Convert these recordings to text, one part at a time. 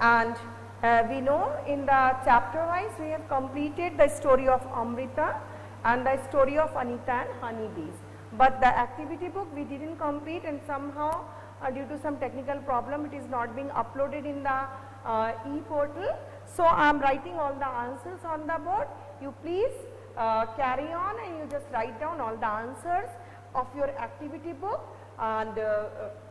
And we know in the chapter wise we have completed the story of Amrita and the story of Anita and honeybees. But the activity book we didn't complete, and somehow due to some technical problem it is not being uploaded in the e-portal. So I am writing all the answers on the board. You please carry on and you just write down all the answers of your activity book and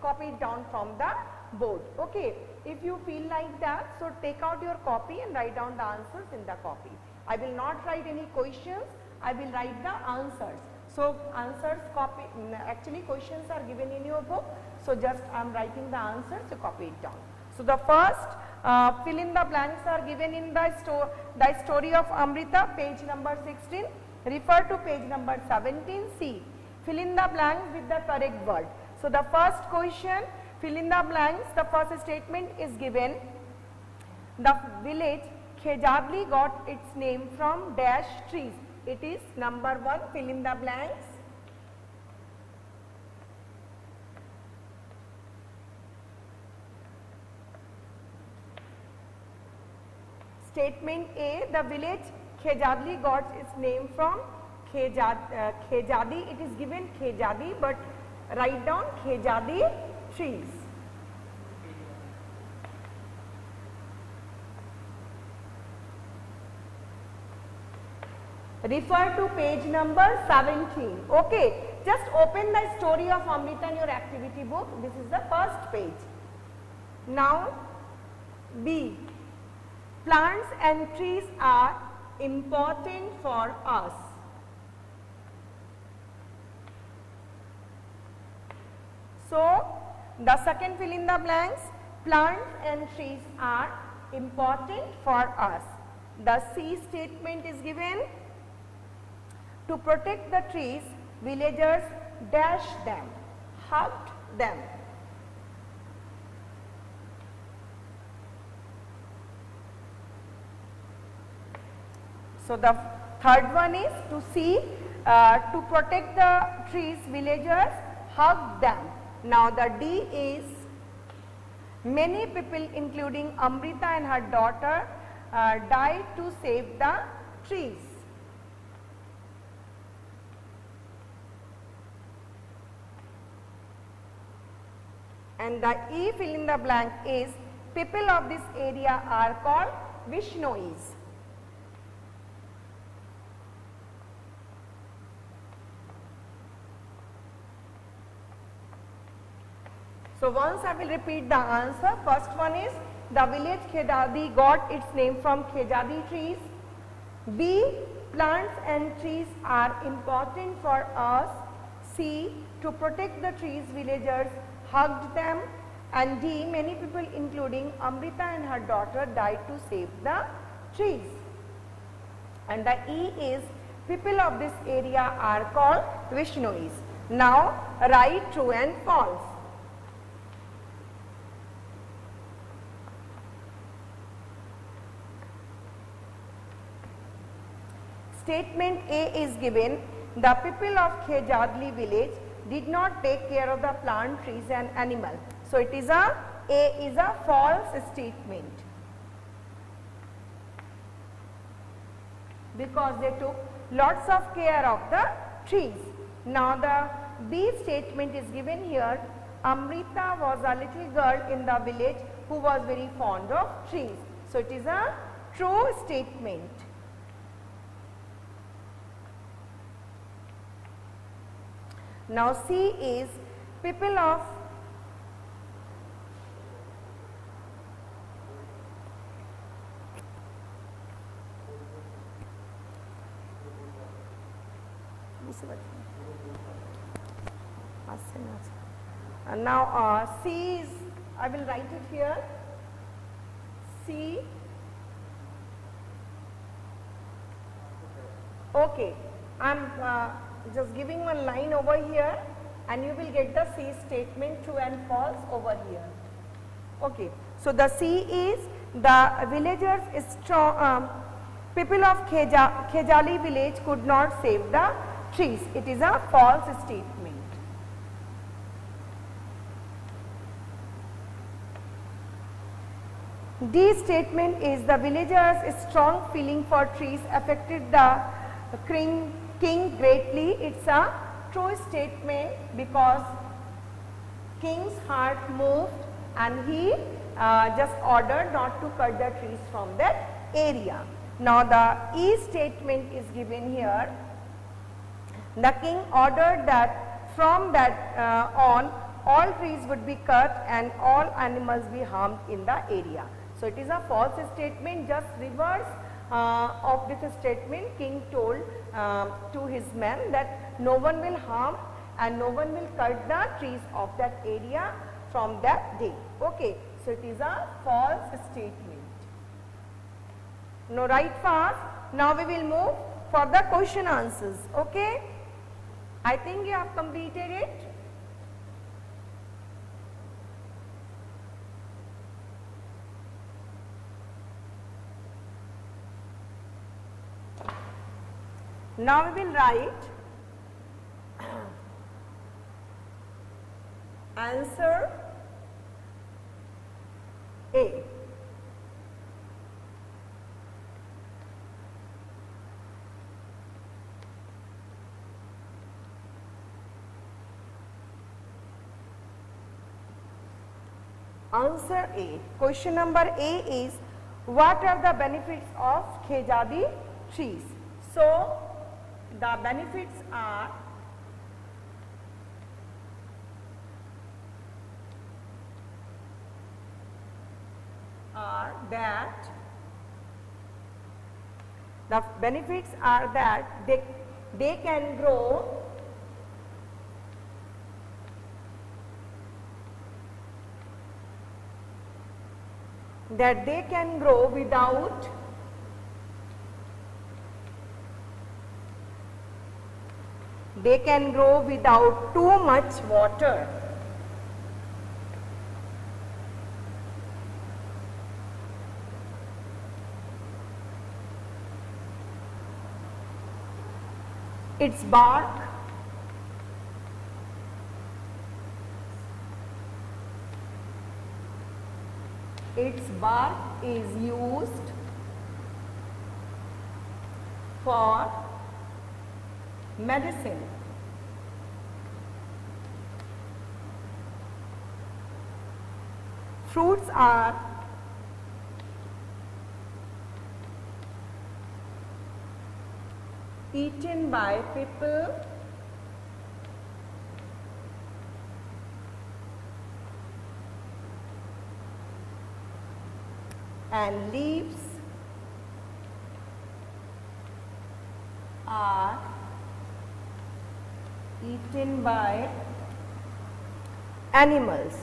copy it down from the board. Okay. If you feel like that, so take out your copy and write down the answers in the copy. I will not write any questions, I will write the answers. So answers copy, actually questions are given in your book, so just I am writing the answers, so copy it down. So the first fill in the blanks are given in the story of Amrita, page number 16. Refer to page number 17C. Fill in the blanks with the correct word. So the first question, fill in the blanks, the first statement is given. The village Khejadli got its name from dash trees. It is number 1, fill in the blanks. Statement A, the village Khejadli got its name from Khejadi. It is given Khejadi, but write down Khejadi trees. Refer to page number 17. Okay, just open the story of Amrita in your activity book. This is the first page. Now B, plants and trees are important for us. So the second fill in the blanks, plants and trees are important for us. The C statement is given. To protect the trees, villagers dashed them, hugged them. So the third one is to see, to protect the trees, villagers hugged them. Now the D is, many people including Amrita and her daughter died to save the trees. And the E fill in the blank is, people of this area are called Vishnois. So once I will repeat the answer. First one is, the village Khejadi got its name from Khejadi trees. B, plants and trees are important for us. C, to protect the trees, villagers hugged them. And D, many people including Amrita and her daughter died to save the trees. And the E is, people of this area are called Vishnois. Now write true and false. Statement A is given, the people of Khejadli village did not take care of the plant, trees and animal. So it is A is a false statement, because they took lots of care of the trees. Now the B statement is given here, Amrita was a little girl in the village who was very fond of trees. So it is a true statement. Now C is, people of now C is, I will write it here, C, okay, I am just giving one line over here and you will get the C statement true and false over here. Okay. So the C is, the villagers people of Khejali village could not save the trees. It is a false statement. D statement is the villagers' strong feeling for trees affected the king greatly. It's a true statement because king's heart moved and he just ordered not to cut the trees from that area. Now the E statement is given here. The king ordered that from that on all trees would be cut and all animals be harmed in the area. So it is a false statement, just reverse of this statement. King told to his men that no one will harm and no one will cut the trees of that area from that day. Okay. So it is a false statement. Now write fast. Now we will move for the question answers. Okay. I think you have completed it. Now we will write answer A. Answer A. Question number A is, what are the benefits of Khejadi trees? So, the benefits are that they can grow without too much water. Its bark is used for medicine. Fruits are eaten by people and leaves are eaten by animals.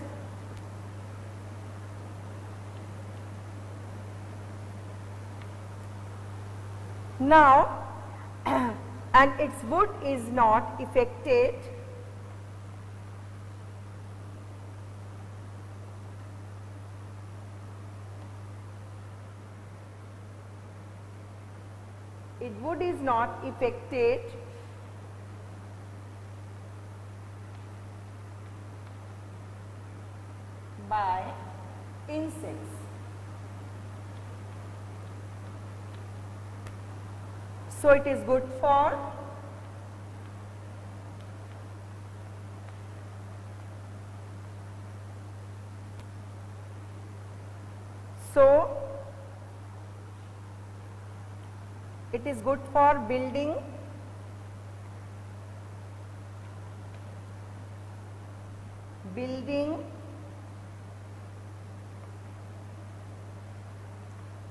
Now, and its wood is not affected by insects. So it is good for building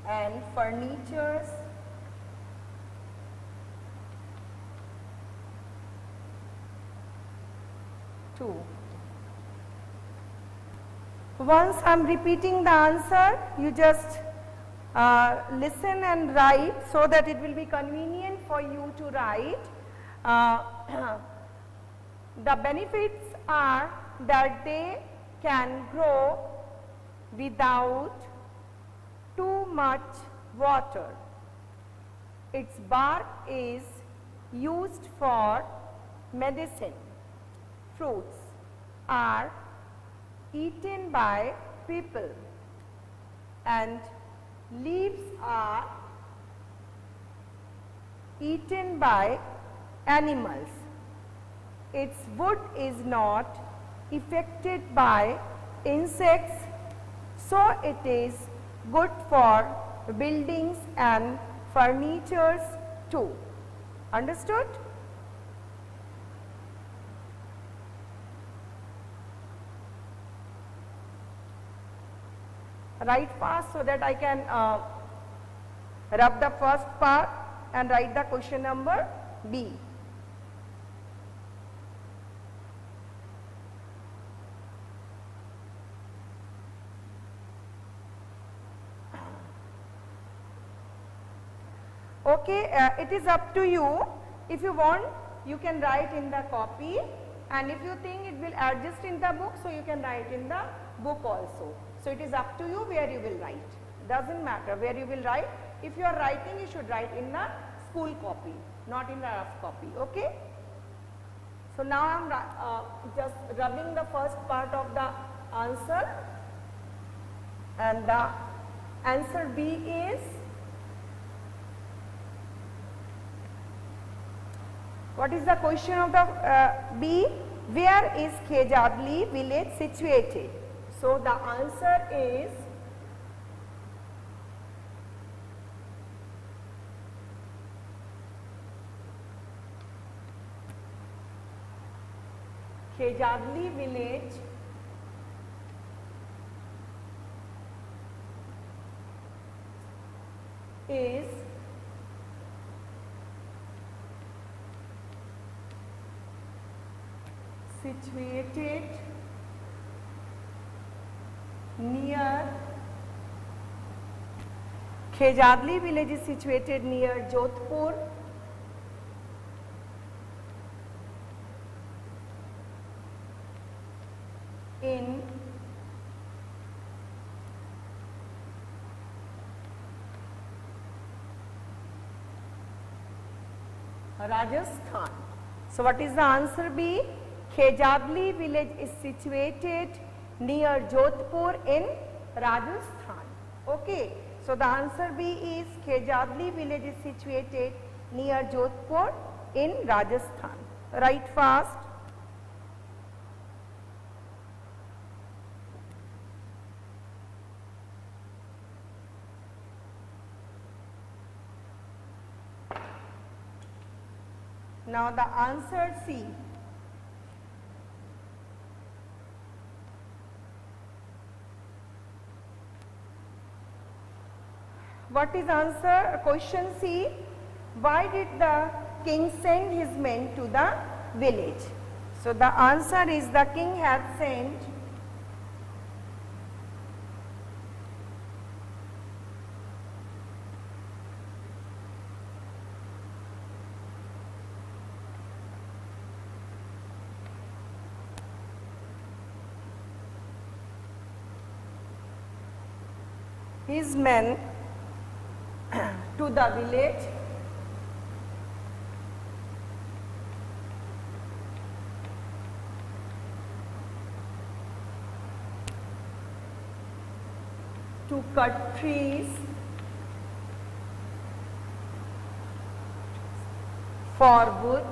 and furnitures too. Once I am repeating the answer, you just listen and write so that it will be convenient for you to write. The benefits are that they can grow without too much water. Its bark is used for medicine. Fruits are eaten by people and leaves are eaten by animals. Its wood is not affected by insects, so it is good for buildings and furnitures too. Understood? Write fast so that I can rub the first part and write the question number B. Okay, it is up to you. If you want, you can write in the copy, and if you think it will adjust in the book, so you can write in the book also. So it is up to you where you will write. Doesn't matter where you will write. If you are writing, you should write in the school copy, not in the rough copy. Okay. So now I am just rubbing the first part of the answer, and the answer B is, what is the question of the B? Where is Khejadli village situated? So the answer is Khejadli village is situated near Khejadli village is situated near Jodhpur in Rajasthan. So what is the answer B? Khejadli village is situated near Jodhpur in Rajasthan. Okay. So the answer B is Khejadli village is situated near Jodhpur in Rajasthan. Write fast. Now the answer C. What is answer? Question C. Why did the king send his men to the village? So the answer is, the king had sent his men to the village to cut trees for wood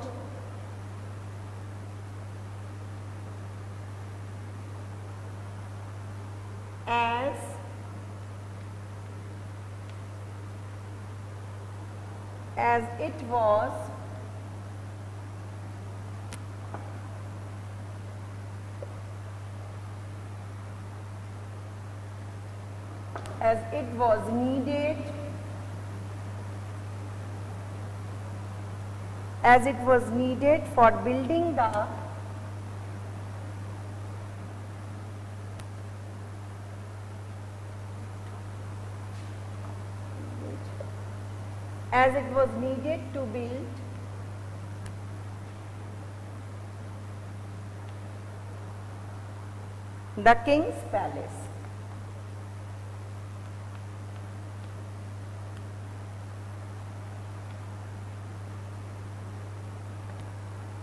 as it was needed for building the to build the king's palace.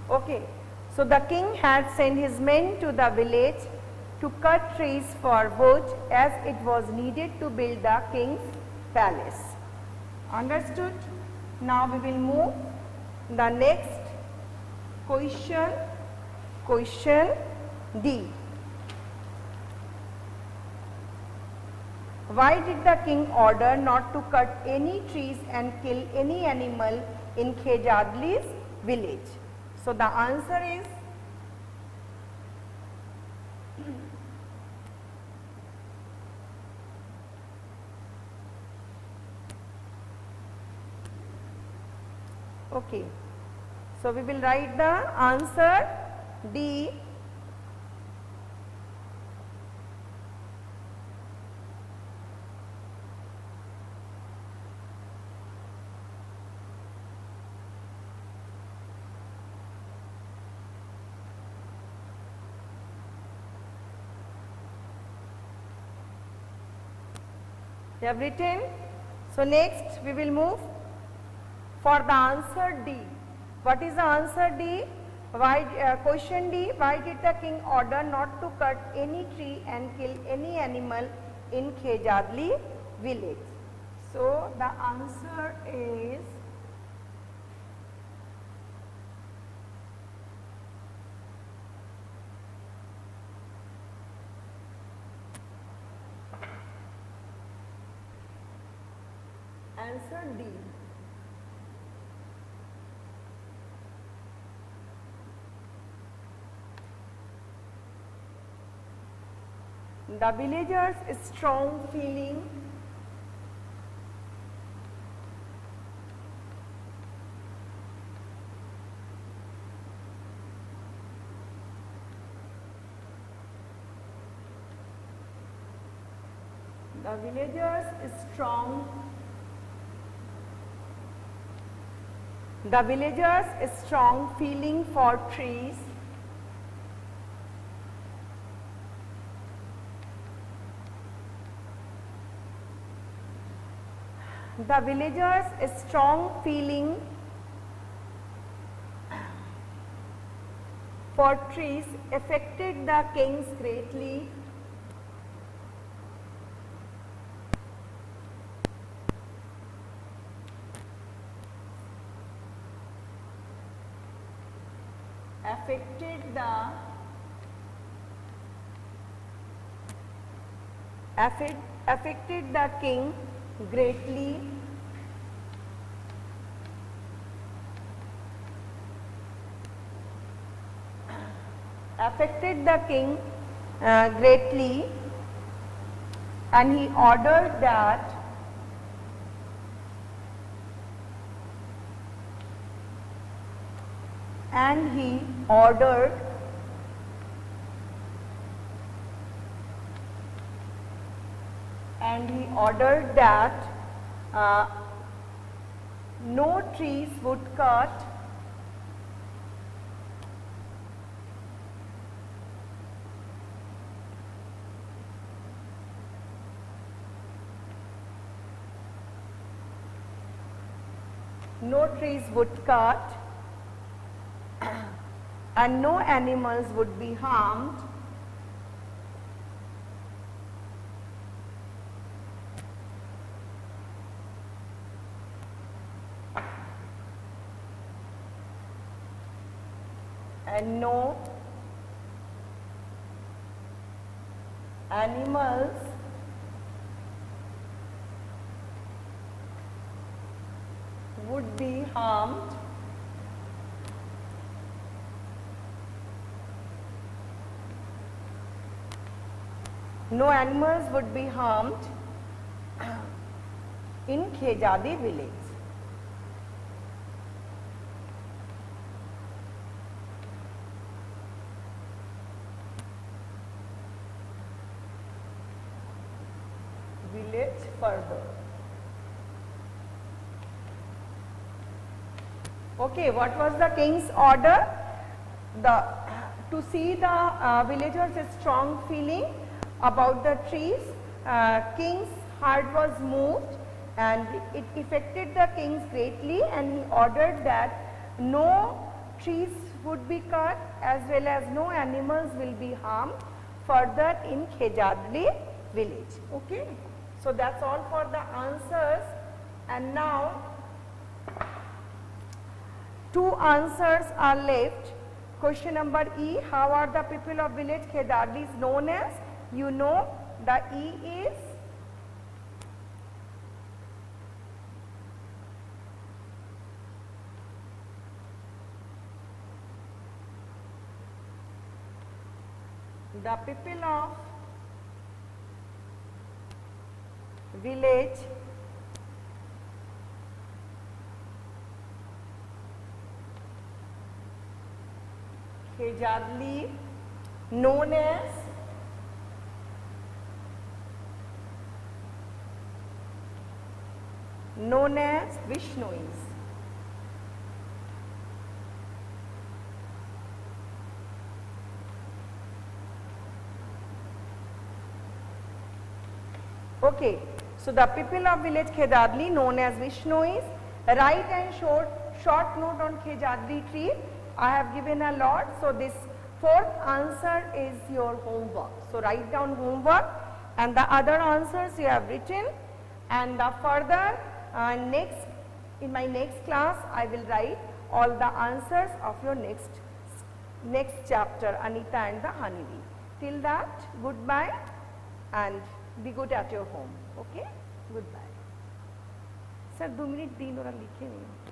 Okay, so the king had sent his men to the village to cut trees for wood as it was needed to build the king's palace. Understood? Now we will move the next question, question D. Why did the king order not to cut any trees and kill any animal in Khejadli's village? So the answer is okay. So we will write the answer D. You have written. So next we will move for the answer D. What is the answer D? Why, question D, why did the king order not to cut any tree and kill any animal in Khejadli village? So the answer is answer D. The villagers' strong feeling the villagers' strong feeling for trees affected the kings greatly. Affected the king greatly. Affected the king greatly, and he ordered that no trees would cut and no animals would be harmed. And no animals would be harmed. No animals would be harmed in Khejadi village. Further. Okay, what was the king's order? To see the villagers' strong feeling about the trees, king's heart was moved and it affected the kings greatly, and he ordered that no trees would be cut as well as no animals will be harmed further in Khejadli village. Okay. So that's all for the answers, and now two answers are left. Question number E, how are the people of village Khejadli is known as? You know the E is the people of village Khejadli known as Vishnois. Okay, so the people of village Khejadli known as Vishnois. Write and short note on Khejadli tree. I have given a lot, so this fourth answer is your homework. So write down homework, and the other answers you have written, and the further in my next class I will write all the answers of your next chapter, Anita and the honeybee. Till that, goodbye and be good at your home. Okay, goodbye. Sir, 2 minute din ora likhe nahi.